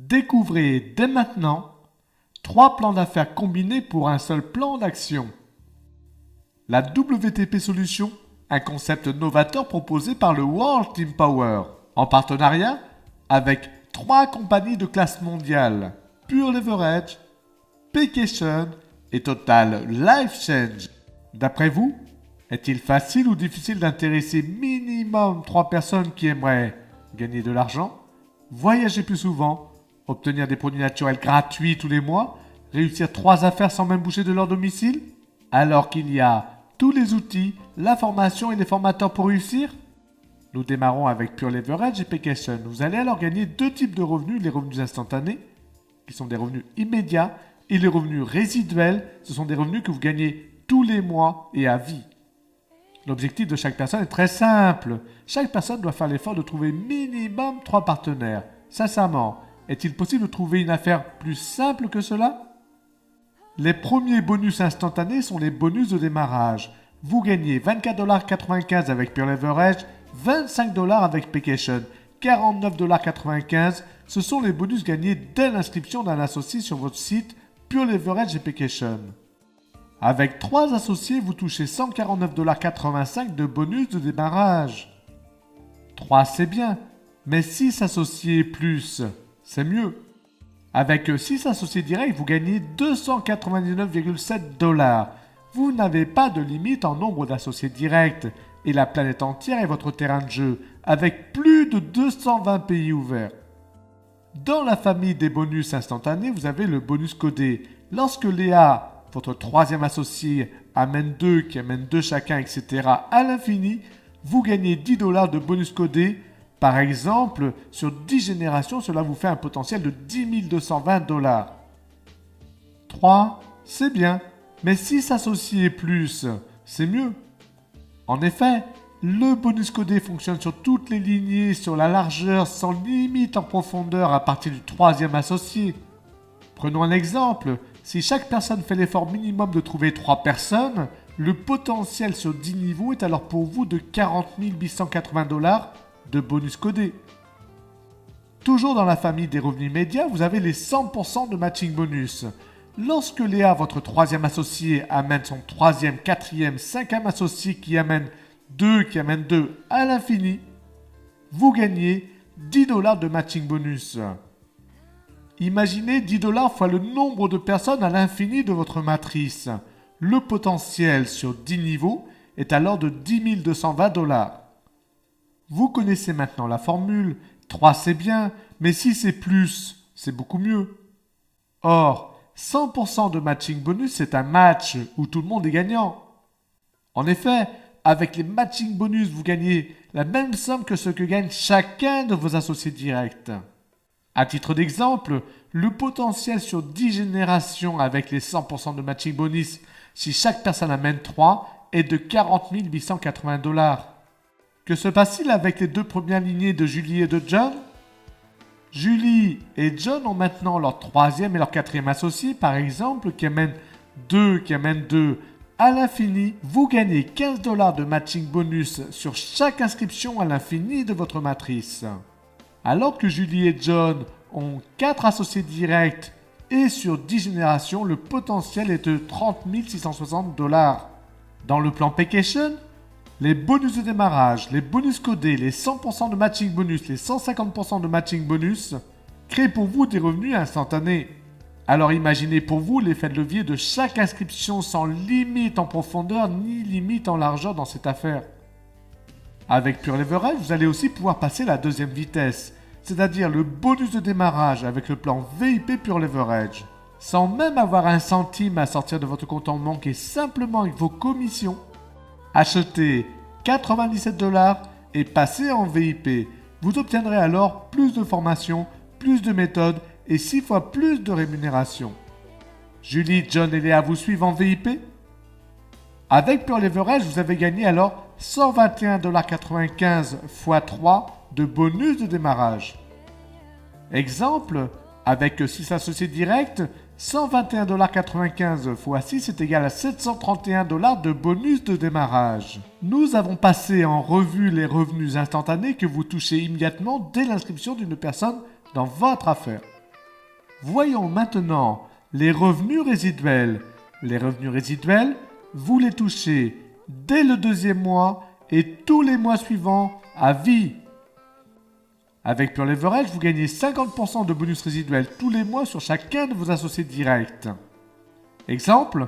Découvrez dès maintenant 3 plans d'affaires combinés pour un seul plan d'action. La WTP Solution, un concept novateur proposé par le World Team Power, en partenariat avec 3 compagnies de classe mondiale, Pure Leverage, Paycation et Total Life Change. D'après vous, est-il facile ou difficile d'intéresser minimum 3 personnes qui aimeraient gagner de l'argent, voyager plus souvent, obtenir des produits naturels gratuits tous les mois, réussir 3 affaires sans même bouger de leur domicile, alors qu'il y a tous les outils, la formation et les formateurs pour réussir? Nous démarrons avec Pure Leverage et Paycation. Vous allez alors gagner 2 types de revenus, les revenus instantanés, qui sont des revenus immédiats, et les revenus résiduels, ce sont des revenus que vous gagnez tous les mois et à vie. L'objectif de chaque personne est très simple. Chaque personne doit faire l'effort de trouver minimum 3 partenaires. Sincèrement, est-il possible de trouver une affaire plus simple que cela? Les premiers bonus instantanés sont les bonus de démarrage. Vous gagnez 24,95$ avec Pure Leverage, 25$ avec Paycation, 49,95$. Ce sont les bonus gagnés dès l'inscription d'un associé sur votre site Pure Leverage et Paycation. Avec 3 associés, vous touchez 149,85$ de bonus de démarrage. 3 c'est bien, mais 6 associés plus, c'est mieux. Avec 6 associés directs, vous gagnez 299,7$. Vous n'avez pas de limite en nombre d'associés directs et la planète entière est votre terrain de jeu, avec plus de 220 pays ouverts. Dans la famille des bonus instantanés, vous avez le bonus codé. Lorsque Léa, votre 3e associé, amène 2, qui amène 2 chacun, etc. à l'infini, vous gagnez 10$ de bonus codé. Par exemple, sur 10 générations, cela vous fait un potentiel de 10 220$. 3, c'est bien, mais 6 associés plus, c'est mieux. En effet, le bonus codé fonctionne sur toutes les lignées, sur la largeur, sans limite en profondeur à partir du 3e associé. Prenons un exemple. Si chaque personne fait l'effort minimum de trouver 3 personnes, le potentiel sur 10 niveaux est alors pour vous de 40 880$ de bonus codé. Toujours dans la famille des revenus immédiats, vous avez les 100% de matching bonus. Lorsque Léa, votre 3e associé, amène son 3e, 4e, 5e associé qui amène 2 à l'infini, vous gagnez 10$ de matching bonus. Imaginez 10$ fois le nombre de personnes à l'infini de votre matrice. Le potentiel sur 10 niveaux est alors de 10 220$. Vous connaissez maintenant la formule. 3 c'est bien, mais 6 c'est plus, c'est beaucoup mieux. Or, 100% de matching bonus, c'est un match où tout le monde est gagnant. En effet, avec les matching bonus, vous gagnez la même somme que ce que gagne chacun de vos associés directs. À titre d'exemple, le potentiel sur 10 générations avec les 100% de matching bonus, si chaque personne amène 3, est de 40 880$. Que se passe-t-il avec les 2 premières lignées de Julie et de John? Julie et John ont maintenant leur 3e et leur 4e associé, par exemple, qui amènent 2 à l'infini. Vous gagnez 15$ de matching bonus sur chaque inscription à l'infini de votre matrice. Alors que Julie et John ont 4 associés directs et sur 10 générations, le potentiel est de 30 660$. Dans le plan Paycation, les bonus de démarrage, les bonus codés, les 100% de matching bonus, les 150% de matching bonus créent pour vous des revenus instantanés. Alors imaginez pour vous l'effet de levier de chaque inscription sans limite en profondeur ni limite en largeur dans cette affaire. Avec Pure Leverage, vous allez aussi pouvoir passer la 2e vitesse, c'est-à-dire le bonus de démarrage avec le plan VIP Pure Leverage. Sans même avoir un centime à sortir de votre compte en banque et simplement avec vos commissions, achetez 97$ et passez en VIP. Vous obtiendrez alors plus de formations, plus de méthodes et 6 fois plus de rémunération. Julie, John et Léa vous suivent en VIP? Avec Pure Leverage, vous avez gagné alors 121,95$ x 3 de bonus de démarrage. Exemple, avec 6 associés directs, 121,95$ x 6 est égal à 731$ de bonus de démarrage. Nous avons passé en revue les revenus instantanés que vous touchez immédiatement dès l'inscription d'une personne dans votre affaire. Voyons maintenant les revenus résiduels. Les revenus résiduels, vous les touchez dès le deuxième mois et tous les mois suivants à vie. Avec Pure Leverage, vous gagnez 50% de bonus résiduels tous les mois sur chacun de vos associés directs. Exemple,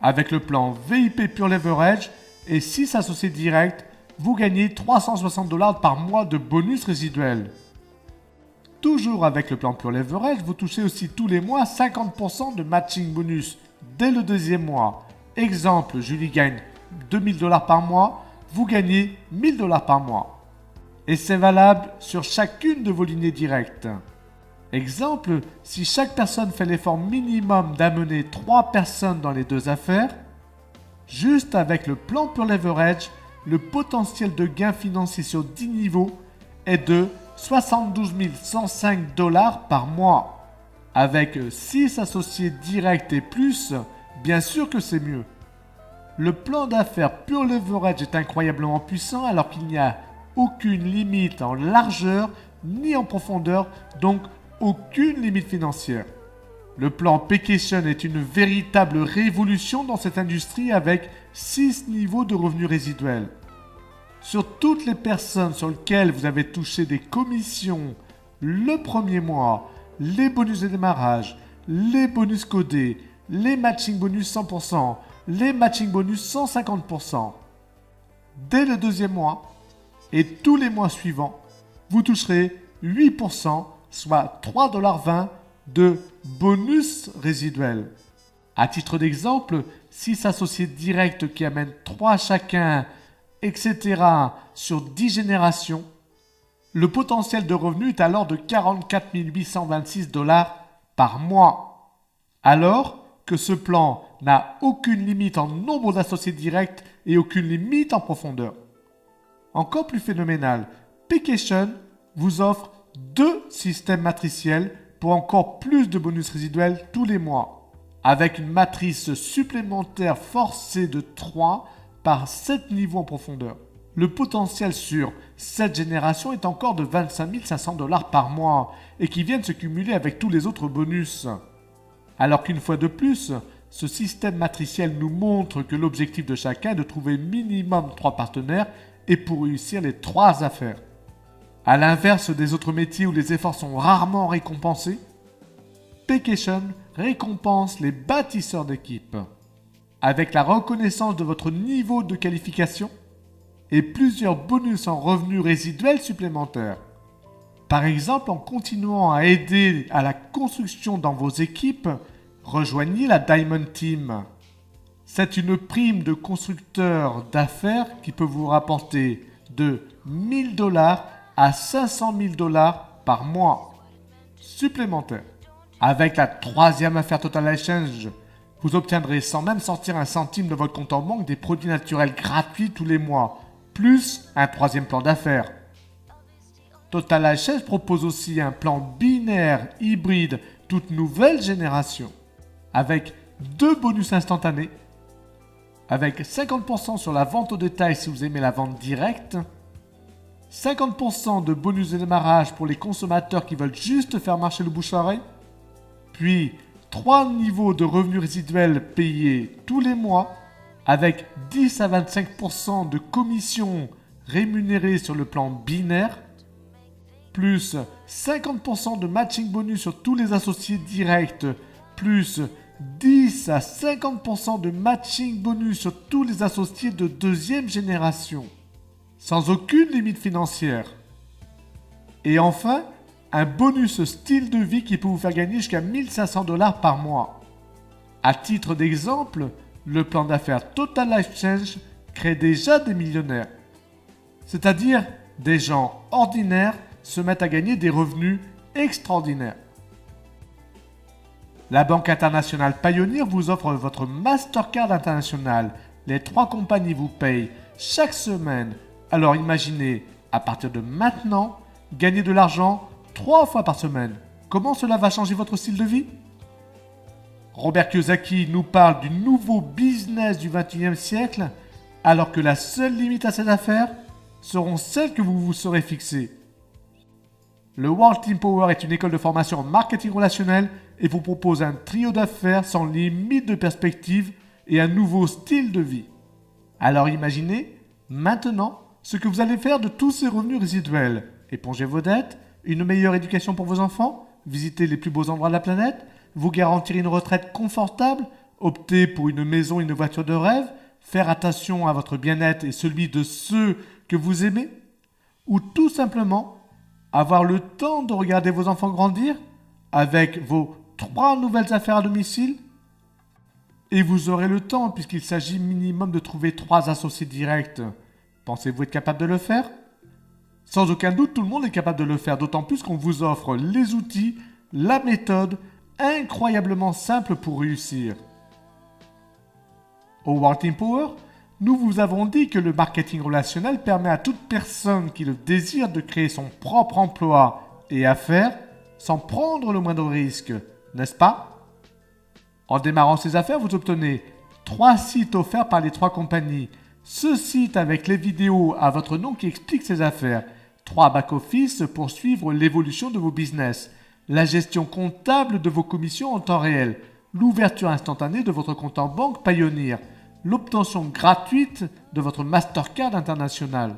avec le plan VIP Pure Leverage et 6 associés directs, vous gagnez $360 par mois de bonus résiduels. Toujours avec le plan Pure Leverage, vous touchez aussi tous les mois 50% de matching bonus dès le deuxième mois. Exemple, Julie gagne $2000 par mois, vous gagnez $1000 par mois. Et c'est valable sur chacune de vos lignées directes. Exemple, si chaque personne fait l'effort minimum d'amener 3 personnes dans les 2 affaires, juste avec le plan Pure Leverage, le potentiel de gain financier sur 10 niveaux est de $72 105 par mois. Avec 6 associés directs et plus, bien sûr que c'est mieux. Le plan d'affaires Pure Leverage est incroyablement puissant alors qu'il n'y a aucune limite en largeur ni en profondeur, donc aucune limite financière. Le plan Paycation est une véritable révolution dans cette industrie avec 6 niveaux de revenus résiduels. Sur toutes les personnes sur lesquelles vous avez touché des commissions le premier mois, les bonus de démarrage, les bonus codés, les matching bonus 100%, les matching bonus 150%. Dès le deuxième mois et tous les mois suivants, vous toucherez 8%, soit $3,20 de bonus résiduels. À titre d'exemple, 6 associés directs qui amènent 3 chacun, etc. sur 10 générations, le potentiel de revenu est alors de $44 826 par mois. Alors que ce plan n'a aucune limite en nombre d'associés directs et aucune limite en profondeur. Encore plus phénoménal, Paycation vous offre 2 systèmes matriciels pour encore plus de bonus résiduels tous les mois, avec une matrice supplémentaire forcée de 3 par 7 niveaux en profondeur. Le potentiel sur 7 générations est encore de $25 500 par mois et qui viennent se cumuler avec tous les autres bonus. Alors qu'une fois de plus, ce système matriciel nous montre que l'objectif de chacun est de trouver minimum 3 partenaires et pour réussir les 3 affaires. À l'inverse des autres métiers où les efforts sont rarement récompensés, Paycation récompense les bâtisseurs d'équipe. Avec la reconnaissance de votre niveau de qualification et plusieurs bonus en revenus résiduels supplémentaires. Par exemple, en continuant à aider à la construction dans vos équipes, rejoignez la Diamond Team. C'est une prime de constructeur d'affaires qui peut vous rapporter de $1000 à $500 000 par mois supplémentaires. Avec la 3e affaire Total Exchange, vous obtiendrez sans même sortir un centime de votre compte en banque des produits naturels gratuits tous les mois, plus un 3e plan d'affaires. Total Exchange propose aussi un plan binaire hybride toute nouvelle génération, avec 2 bonus instantanés, avec 50% sur la vente au détail si vous aimez la vente directe, 50% de bonus de démarrage pour les consommateurs qui veulent juste faire marcher le bouche-à-oreille, puis 3 niveaux de revenus résiduels payés tous les mois avec 10 à 25% de commissions rémunérées sur le plan binaire, plus 50% de matching bonus sur tous les associés directs, plus 10 à 50% de matching bonus sur tous les associés de 2e génération, sans aucune limite financière. Et enfin, un bonus style de vie qui peut vous faire gagner jusqu'à $1 500 par mois. À titre d'exemple, le plan d'affaires Total Exchange crée déjà des millionnaires. C'est-à-dire des gens ordinaires se mettent à gagner des revenus extraordinaires. La Banque internationale Pioneer vous offre votre Mastercard international. Les 3 compagnies vous payent chaque semaine. Alors imaginez, à partir de maintenant, gagner de l'argent 3 fois par semaine. Comment cela va changer votre style de vie ? Robert Kiyosaki nous parle du nouveau business du XXIe siècle, alors que la seule limite à cette affaire seront celles que vous vous serez fixées. Le World Team Power est une école de formation en marketing relationnel et vous propose un trio d'affaires sans limite de perspective et un nouveau style de vie. Alors imaginez, maintenant, ce que vous allez faire de tous ces revenus résiduels. Éponger vos dettes, une meilleure éducation pour vos enfants, visiter les plus beaux endroits de la planète, vous garantir une retraite confortable, opter pour une maison et une voiture de rêve, faire attention à votre bien-être et celui de ceux que vous aimez, ou tout simplement avoir le temps de regarder vos enfants grandir avec vos 3 nouvelles affaires à domicile. Et vous aurez le temps puisqu'il s'agit minimum de trouver 3 associés directs. Pensez-vous être capable de le faire? Sans aucun doute, tout le monde est capable de le faire, d'autant plus qu'on vous offre les outils, la méthode, incroyablement simple pour réussir. Au World Team Power, nous vous avons dit que le marketing relationnel permet à toute personne qui le désire de créer son propre emploi et affaires sans prendre le moindre risque, n'est-ce pas? En démarrant ces affaires, vous obtenez 3 sites offerts par les 3 compagnies. Ce site avec les vidéos à votre nom qui expliquent ces affaires. 3 back-office pour suivre l'évolution de vos business. La gestion comptable de vos commissions en temps réel. L'ouverture instantanée de votre compte en banque Payoneer. L'obtention gratuite de votre Mastercard international.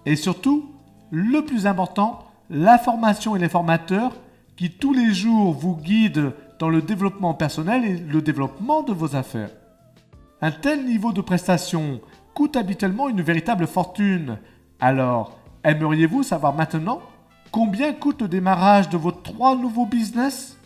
Et surtout, le plus important, la formation et les formateurs qui tous les jours vous guident dans le développement personnel et le développement de vos affaires. Un tel niveau de prestation coûte habituellement une véritable fortune. Alors, aimeriez-vous savoir maintenant combien coûte le démarrage de vos 3 nouveaux business?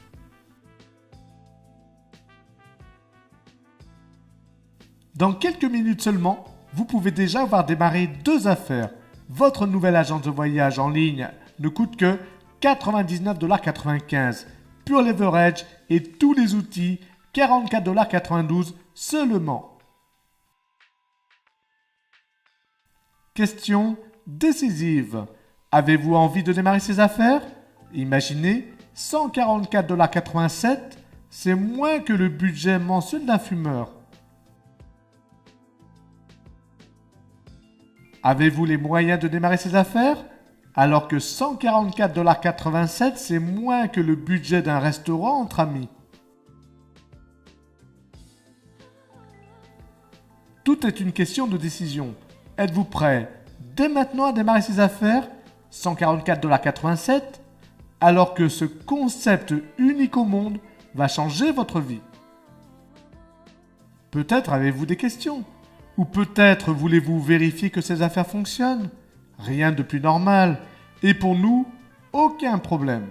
Dans quelques minutes seulement, vous pouvez déjà avoir démarré 2 affaires. Votre nouvelle agence de voyage en ligne ne coûte que 99,95 $. Pure Leverage et tous les outils, 44,92 $ seulement. Question décisive. Avez-vous envie de démarrer ces affaires? Imaginez, 144,87 $, c'est moins que le budget mensuel d'un fumeur. Avez-vous les moyens de démarrer ces affaires? Alors que 144,87 $, c'est moins que le budget d'un restaurant entre amis. Tout est une question de décision. Êtes-vous prêt dès maintenant à démarrer ces affaires? 144,87 $, alors que ce concept unique au monde va changer votre vie. Peut-être avez-vous des questions. Ou peut-être voulez-vous vérifier que ces affaires fonctionnent? Rien de plus normal. Et pour nous, aucun problème.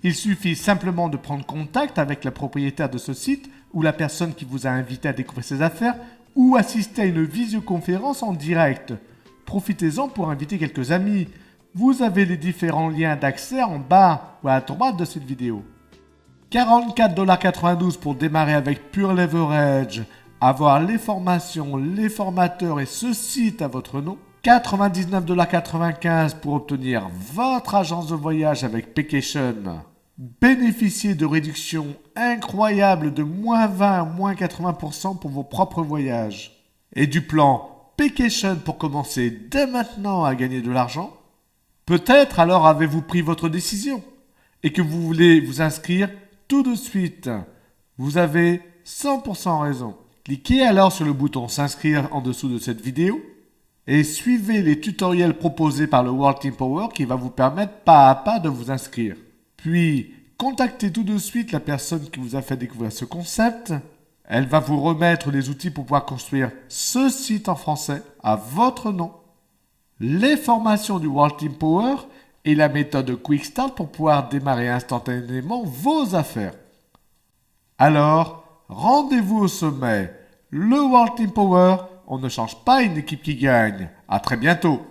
Il suffit simplement de prendre contact avec le propriétaire de ce site ou la personne qui vous a invité à découvrir ces affaires ou assister à une visioconférence en direct. Profitez-en pour inviter quelques amis. Vous avez les différents liens d'accès en bas ou à droite de cette vidéo. 44,92 $ pour démarrer avec Pure Leverage. Avoir les formations, les formateurs et ce site à votre nom. 99,95 $ pour obtenir votre agence de voyage avec Paycation. Bénéficiez de réductions incroyables de -20 à -80% pour vos propres voyages. Et du plan Paycation pour commencer dès maintenant à gagner de l'argent. Peut-être alors avez-vous pris votre décision et que vous voulez vous inscrire tout de suite. Vous avez 100% raison. Cliquez alors sur le bouton s'inscrire en dessous de cette vidéo et suivez les tutoriels proposés par le World Team Power qui va vous permettre pas à pas de vous inscrire. Puis, contactez tout de suite la personne qui vous a fait découvrir ce concept. Elle va vous remettre les outils pour pouvoir construire ce site en français à votre nom, les formations du World Team Power et la méthode Quick Start pour pouvoir démarrer instantanément vos affaires. Alors, rendez-vous au sommet. Le World Team Power, on ne change pas une équipe qui gagne. À très bientôt.